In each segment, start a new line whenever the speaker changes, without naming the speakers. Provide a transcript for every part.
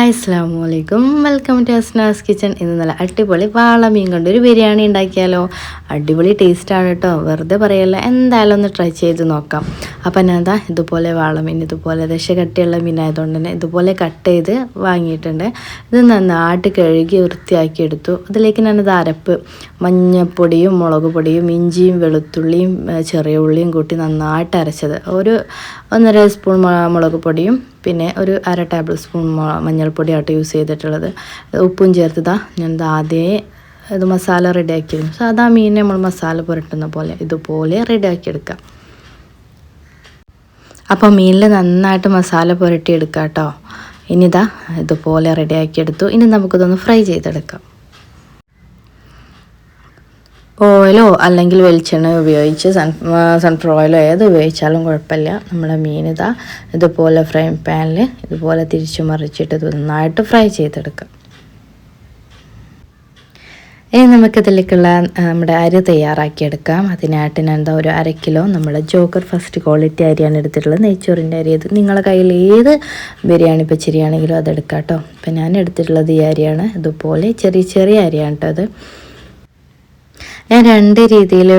Hi അസ്സലാമു അലൈക്കും, welcome to Asnas kitchen. ഇന്ന് നല്ല അടിപൊളി വാള മീൻ കൊണ്ടൊരു ബിരിയാണി ഉണ്ടാക്കിയാലോ. അടിപൊളി ടേസ്റ്റാണ് കേട്ടോ, വെറുതെ പറയല്ല. എന്തായാലും ഒന്ന് ട്രൈ ചെയ്ത് നോക്കാം. അപ്പം ഞാൻ എന്താ ഇതുപോലെ വാളമീൻ, ഇതുപോലെ ദശ കട്ടിയുള്ള മീനായതുകൊണ്ട് തന്നെ ഇതുപോലെ കട്ട് ചെയ്ത് വാങ്ങിയിട്ടുണ്ട്. ഇത് നന്നായിട്ട് കഴുകി വൃത്തിയാക്കി എടുത്തു. അതിലേക്ക് ഞാനത് അരപ്പ് മഞ്ഞപ്പൊടിയും മുളക് പൊടിയും ഇഞ്ചിയും വെളുത്തുള്ളിയും ചെറിയ ഉള്ളിയും കൂട്ടി നന്നായിട്ട് അരച്ചത്, ഒരു 1.5 സ്പൂൺ മുളക് പൊടിയും പിന്നെ ഒരു 1/2 ടേബിൾ സ്പൂൺ മഞ്ഞൾപ്പൊടിയായിട്ട് യൂസ് ചെയ്തിട്ടുള്ളത്. ഉപ്പും ചേർത്തതാ ഞാൻ ആദ്യമേ ഇത് മസാല റെഡിയാക്കിയിരുന്നു. സാധാ മീൻ നമ്മൾ മസാല പുരട്ടുന്ന പോലെ ഇതുപോലെ റെഡിയാക്കിയെടുക്കാം. അപ്പോൾ മീനിൽ നന്നായിട്ട് മസാല പുരട്ടിയെടുക്കാം കേട്ടോ. ഇനിതാ ഇതുപോലെ റെഡിയാക്കിയെടുത്തു. ഇനി നമുക്കിതൊന്ന് ഫ്രൈ ചെയ്തെടുക്കാം. ഓയിലോ അല്ലെങ്കിൽ വെളിച്ചെണ്ണ ഉപയോഗിച്ച് സൺഫ്ലവർ ഓയിലോ ഏത് ഉപയോഗിച്ചാലും കുഴപ്പമില്ല. നമ്മുടെ മീനിതാ ഇതുപോലെ ഫ്രൈ പാനിൽ ഇതുപോലെ തിരിച്ചു മറിച്ചിട്ട് നന്നായിട്ട് ഫ്രൈ ചെയ്തെടുക്കാം. ഇനി നമുക്കിതിലേക്കുള്ള നമ്മുടെ അരി തയ്യാറാക്കിയെടുക്കാം. അതിനായിട്ട് ഞാൻ എന്താ ഒരു 1/2 കിലോ നമ്മുടെ ജോക്കർ ഫസ്റ്റ് ക്വാളിറ്റി അരിയാണ് എടുത്തിട്ടുള്ളത്, നെയ്ച്ചോറിൻ്റെ അരി. ഇത് നിങ്ങളുടെ കയ്യിൽ ഏത് ബിരിയാണി പച്ചരിയാണെങ്കിലും അതെടുക്കാം കേട്ടോ. അപ്പം ഞാൻ എടുത്തിട്ടുള്ളത് ഈ അരിയാണ്. ഇതുപോലെ ചെറിയ ചെറിയ അരിയാണ് കേട്ടോ അത്. ഞാൻ 2 രീതിയിൽ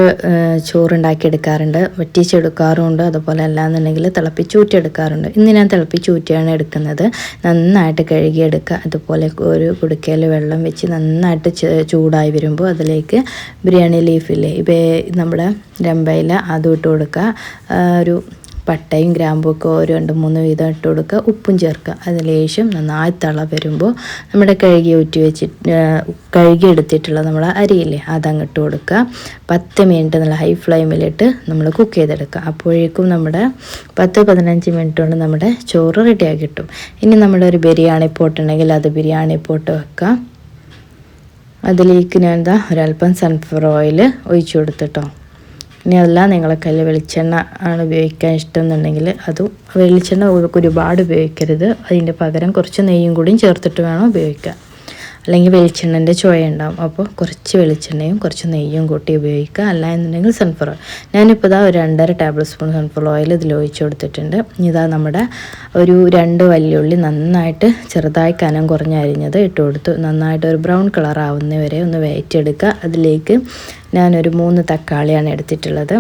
ചോറുണ്ടാക്കിയെടുക്കാറുണ്ട്. വറ്റിച്ചെടുക്കാറുമുണ്ട്, അതുപോലെ അല്ലാന്നുണ്ടെങ്കിൽ തിളപ്പിച്ചൂറ്റിയെടുക്കാറുണ്ട്. ഇന്ന് ഞാൻ തിളപ്പിച്ചൂറ്റിയാണ് എടുക്കുന്നത്. നന്നായിട്ട് കഴുകിയെടുക്കുക. അതുപോലെ ഒരു കുടുക്കയിൽ വെള്ളം വെച്ച് നന്നായിട്ട് ചൂടായി വരുമ്പോൾ അതിലേക്ക് ബിരിയാണി ലീഫില്ലേ, നമ്മുടെ രമ്പയില അതും ഇട്ട് കൊടുക്കുക. ഒരു പട്ടയും ഗ്രാമ്പുമൊക്കെ ഒരു 2-3 വീതം ഇട്ട് കൊടുക്കുക. ഉപ്പും ചേർക്കുക. അതിനുശേഷം നന്നായി തിള വരുമ്പോൾ നമ്മുടെ കഴുകിയെടുത്തിട്ടുള്ള നമ്മളെ അരിയില്ലേ അതങ്ങിട്ട് കൊടുക്കുക. 10 മിനിറ്റ് നല്ല ഹൈ ഫ്ലെയിമിലിട്ട് നമ്മൾ കുക്ക് ചെയ്തെടുക്കുക. അപ്പോഴേക്കും നമ്മുടെ 10-15 മിനിറ്റ് കൊണ്ട് നമ്മുടെ ചോറ് റെഡിയാക്കി കിട്ടും. ഇനി നമ്മുടെ ഒരു ബിരിയാണി പോട്ട് ഉണ്ടെങ്കിൽ അത് ബിരിയാണി പോട്ട് വെക്കുക. അതിലേക്ക് ഞാൻ എന്താ ഒരല്പം സൺഫ്ലവർ ഓയിൽ ഒഴിച്ചു കൊടുത്തിട്ടോ. ഇനി അതല്ല നിങ്ങളെ കയ്യിൽ വെളിച്ചെണ്ണ ആണ് ഉപയോഗിക്കാൻ ഇഷ്ടം എന്നുണ്ടെങ്കിൽ അതും, വെളിച്ചെണ്ണ ഒരുപാട് ഉപയോഗിക്കരുത്. അതിൻ്റെ പകരം കുറച്ച് നെയ്യും കൂടിയും ചേർത്തിട്ട് വേണം ഉപയോഗിക്കാൻ, അല്ലെങ്കിൽ വെളിച്ചെണ്ണൻ്റെ ചുവ ഉണ്ടാവും. അപ്പോൾ കുറച്ച് വെളിച്ചെണ്ണയും കുറച്ച് നെയ്യും കൂട്ടി ഉപയോഗിക്കുക. അല്ല എന്നുണ്ടെങ്കിൽ സൺഫ്ലവർ. ഞാനിപ്പോൾ ഇതാ ഒരു 2.5 ടേബിൾ സ്പൂൺ സൺഫ്ലവർ ഓയിൽ ഇതിൽ ഒഴിച്ച് കൊടുത്തിട്ടുണ്ട്. ഇതാ നമ്മുടെ ഒരു 2 വല്യുള്ളി നന്നായിട്ട് ചെറുതായി കനം കുറഞ്ഞ് അരിഞ്ഞത് ഇട്ട് കൊടുത്തു. നന്നായിട്ട് ഒരു ബ്രൗൺ കളർ ആവുന്നവരെ ഒന്ന് വഴറ്റിയെടുക്കുക. അതിലേക്ക് ഞാനൊരു 3 തക്കാളിയാണ് എടുത്തിട്ടുള്ളത്.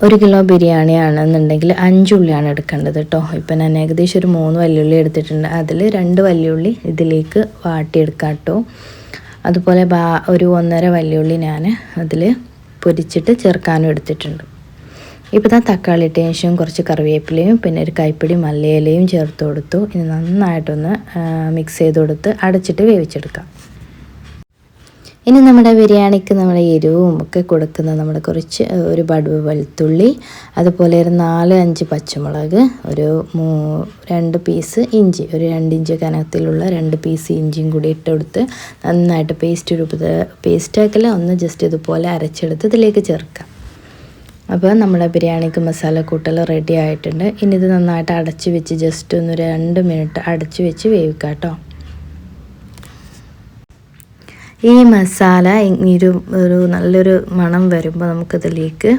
1 കിലോ ബിരിയാണി ആണെന്നുണ്ടെങ്കിൽ 5 ഉള്ളിയാണ് എടുക്കേണ്ടത് കേട്ടോ. ഇപ്പം ഞാൻ ഏകദേശം ഒരു 3 വല്യുള്ളി എടുത്തിട്ടുണ്ട്. അതിൽ 2 വല്യുള്ളി ഇതിലേക്ക് വാട്ടിയെടുക്കാം കേട്ടോ. അതുപോലെ ഒരു 1.5 വല്യുള്ളി ഞാൻ അതിൽ പൊരിച്ചിട്ട് ചേർക്കാനും എടുത്തിട്ടുണ്ട്. ഇപ്പോൾ തക്കാളി ഇട്ടതിന് ശേഷം കുറച്ച് കറിവേപ്പിലയും പിന്നെ ഒരു കൈപ്പിടി മല്ലിയിലയും ചേർത്ത് കൊടുത്തു. ഇനി നന്നായിട്ടൊന്ന് മിക്സ് ചെയ്ത് കൊടുത്ത് അടച്ചിട്ട് വേവിച്ചെടുക്കാം. ഇനി നമ്മുടെ ബിരിയാണിക്ക് നമ്മുടെ എരിവും ഒക്കെ കൊടുക്കുന്ന നമ്മുടെ കുറച്ച് ഒരു ബടുവ് വെളുത്തുള്ളി, അതുപോലെ ഒരു 4-5 പച്ചമുളക്, ഒരു 2 പീസ് ഇഞ്ചി, ഒരു 2 ഇഞ്ച് കനത്തിലുള്ള 2 പീസ് ഇഞ്ചിയും കൂടി ഇട്ട് കൊടുത്ത് നന്നായിട്ട് പേസ്റ്റാക്കില്ല, ഒന്ന് ജസ്റ്റ് ഇതുപോലെ അരച്ചെടുത്ത് ഇതിലേക്ക് ചേർക്കാം. അപ്പോൾ നമ്മുടെ ബിരിയാണിക്ക് മസാലക്കൂട്ടൽ റെഡി ആയിട്ടുണ്ട്. ഇനി ഇത് നന്നായിട്ട് അടച്ച് വെച്ച് ജസ്റ്റ് ഒന്ന് 2 മിനിറ്റ് അടച്ച് വെച്ച് വേവിക്കാം കേട്ടോ. ഈ മസാല ഒരു നല്ലൊരു മണം വരുമ്പോൾ നമുക്കിതിലേക്ക്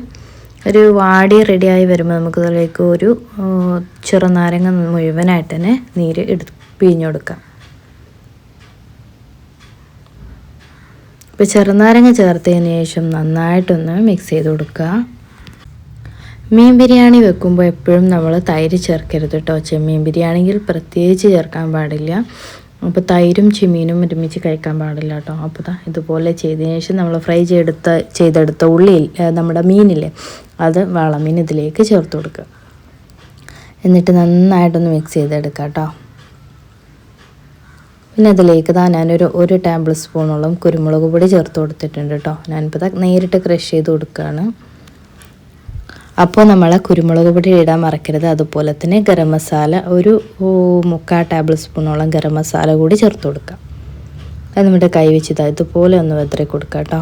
ഒരു വാടി റെഡിയായി വരുമ്പോൾ നമുക്കിതിലേക്ക് ഒരു ചെറുനാരങ്ങ മുഴുവനായിട്ട് തന്നെ നീര് പിഴിഞ്ഞു കൊടുക്കാം. ഇപ്പോൾ ചെറുനാരങ്ങ ചേർത്തതിന് ശേഷം നന്നായിട്ടൊന്ന് മിക്സ് ചെയ്ത് കൊടുക്കുക. മീൻ ബിരിയാണി വെക്കുമ്പോൾ എപ്പോഴും നമ്മൾ തൈര് ചേർക്കരുത് കേട്ടോ. ചെമ്മീൻ ബിരിയാണിയിൽ പ്രത്യേകിച്ച് ചേർക്കാൻ പാടില്ല. അപ്പോൾ തൈരും ചെമ്മീനും ഒരുമിച്ച് കഴിക്കാൻ പാടില്ല കേട്ടോ. അപ്പോൾ ഇതുപോലെ ചെയ്തതിന് ശേഷം നമ്മൾ ഫ്രൈ ചെയ്തെടുത്ത ഉള്ളിയിൽ നമ്മുടെ മീനില്ലേ അത് വാളമീൻ ഇതിലേക്ക് ചേർത്ത് കൊടുക്കുക. എന്നിട്ട് നന്നായിട്ടൊന്ന് മിക്സ് ചെയ്തെടുക്കുക കേട്ടോ. പിന്നെ അതിലേക്ക് ഞാനൊരു 1 ടേബിൾ സ്പൂണോളം കുരുമുളക് പൊടി ചേർത്ത് കൊടുത്തിട്ടുണ്ട് കേട്ടോ. ഞാനിപ്പോൾ നേരിട്ട് ക്രഷ് ചെയ്ത് കൊടുക്കുകയാണ്. അപ്പോൾ നമ്മൾ കുരുമുളക് പൊടി ഇടാൻ മറക്കരുത്. അതുപോലെ തന്നെ ഗരം മസാല ഒരു 3/4 ടേബിൾ സ്പൂണോളം ഗരം മസാല കൂടി ചേർത്ത് കൊടുക്കാം. അത് നമ്മുടെ കൈ വെച്ച് ഇതുപോലെ ഒന്ന് വെതറി കൊടുക്കാം കേട്ടോ.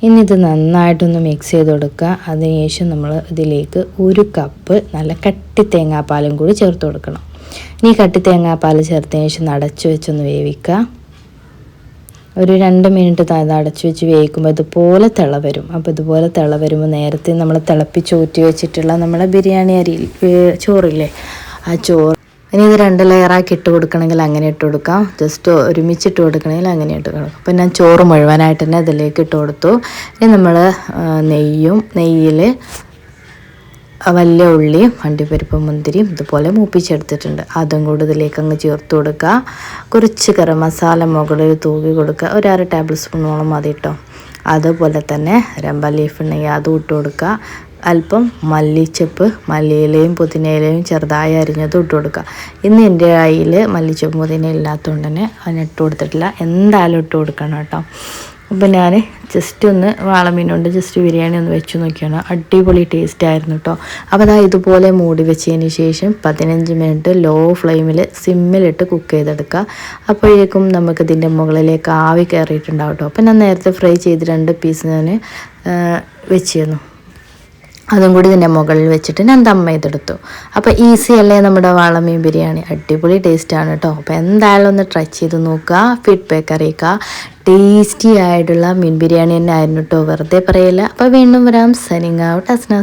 ഇനി ഇത് നന്നായിട്ടൊന്ന് മിക്സ് ചെയ്ത് കൊടുക്കുക. അതിനുശേഷം നമ്മൾ ഇതിലേക്ക് 1 കപ്പ് നല്ല കട്ടി തേങ്ങാപ്പാലും കൂടി ചേർത്ത് കൊടുക്കണം. ഇനി കട്ടി തേങ്ങാപ്പാൽ ചേർത്തതിന് ശേഷം അടച്ചു വെച്ചൊന്ന് വേവിക്കുക. ഒരു 2 മിനിറ്റ് അടച്ചു വെച്ച് വേവിക്കുമ്പോൾ ഇതുപോലെ തിള വരും. അപ്പോൾ ഇതുപോലെ തിള വരുമ്പോൾ നേരത്തെ നമ്മൾ തിളപ്പിച്ചൂറ്റി വെച്ചിട്ടുള്ള നമ്മുടെ ബിരിയാണി അരി ചോറില്ലേ ആ ചോറ്. ഇനി ഇത് 2 ലെയറാക്കി ഇട്ട് കൊടുക്കണമെങ്കിൽ അങ്ങനെ ഇട്ട് കൊടുക്കാം, ജസ്റ്റ് ഒരുമിച്ചിട്ട് കൊടുക്കണമെങ്കിൽ അങ്ങനെ ഇട്ട് കൊടുക്കാം. അപ്പം ഞാൻ ചോറ് മുഴുവനായിട്ട് തന്നെ ഇതിലേക്ക് ഇട്ട് കൊടുത്തു. ഇനി നമ്മൾ നെയ്യിൽ വലിയ ഉള്ളിയും അണ്ടിപ്പരിപ്പും മുന്തിരിയും ഇതുപോലെ മൂപ്പിച്ചെടുത്തിട്ടുണ്ട്, അതും കൂടി ഇതിലേക്ക് അങ്ങ് ചേർത്ത് കൊടുക്കുക. കുറച്ച് ഗരം മസാല മുകളിൽ തൂക്കി കൊടുക്കുക, ഒരു 1/2 ടേബിൾ സ്പൂണോളം മതി കേട്ടോ. അതുപോലെ തന്നെ രമ്പ ലീഫ് ഉണ്ടെങ്കിൽ അതും ഇട്ട് കൊടുക്കുക. അല്പം മല്ലിച്ചപ്പ്, മല്ലിയിലയും പുതിനയിലയും ചെറുതായി അരിഞ്ഞതും ഇട്ട് കൊടുക്കുക. ഇന്ന് എൻ്റെ കയ്യിൽ മല്ലിച്ചപ്പ് പുതിന ഇല്ലാത്തതുകൊണ്ട് തന്നെ അതിനിട്ട് കൊടുത്തിട്ടില്ല, എന്തായാലും ഇട്ട് കൊടുക്കണം കേട്ടോ. അപ്പം ഞാൻ ജസ്റ്റ് ഒന്ന് വാളമീൻ കൊണ്ട് ജസ്റ്റ് ബിരിയാണി ഒന്ന് വെച്ച് നോക്കിയാണ്, അടിപൊളി ടേസ്റ്റ് ആയിരുന്നു കേട്ടോ. അപ്പോൾ അതാ ഇതുപോലെ മൂടി വെച്ചതിന് ശേഷം 15 മിനിറ്റ് ലോ ഫ്ലെയിമിൽ സിമ്മിലിട്ട് കുക്ക് ചെയ്തെടുക്കുക. അപ്പോഴേക്കും നമുക്കിതിൻ്റെ മുകളിലേക്ക് ആവി കയറിയിട്ടുണ്ടാവും കേട്ടോ. അപ്പം ഞാൻ നേരത്തെ ഫ്രൈ ചെയ്ത് 2 പീസ് ഞാൻ വെച്ചിരുന്നു, അതും കൂടി ഇതിൻ്റെ മുകളിൽ വെച്ചിട്ട് ഞാൻ ദം ചെയ്തെടുത്തു. അപ്പോൾ ഈസി അല്ലേ നമ്മുടെ വാളമീൻ ബിരിയാണി, അടിപൊളി ടേസ്റ്റാണ് കേട്ടോ. അപ്പോൾ എന്തായാലും ഒന്ന് ട്രൈ ചെയ്ത് നോക്കുക, ഫീഡ്ബാക്ക് അറിയിക്കുക. ടേസ്റ്റി ആയിട്ടുള്ള മീൻ ബിരിയാണി തന്നെ ആയിരുന്നു കേട്ടോ, വെറുതെ പറയില്ല. അപ്പോൾ വീണ്ടും വരാം. Signing out, Asna.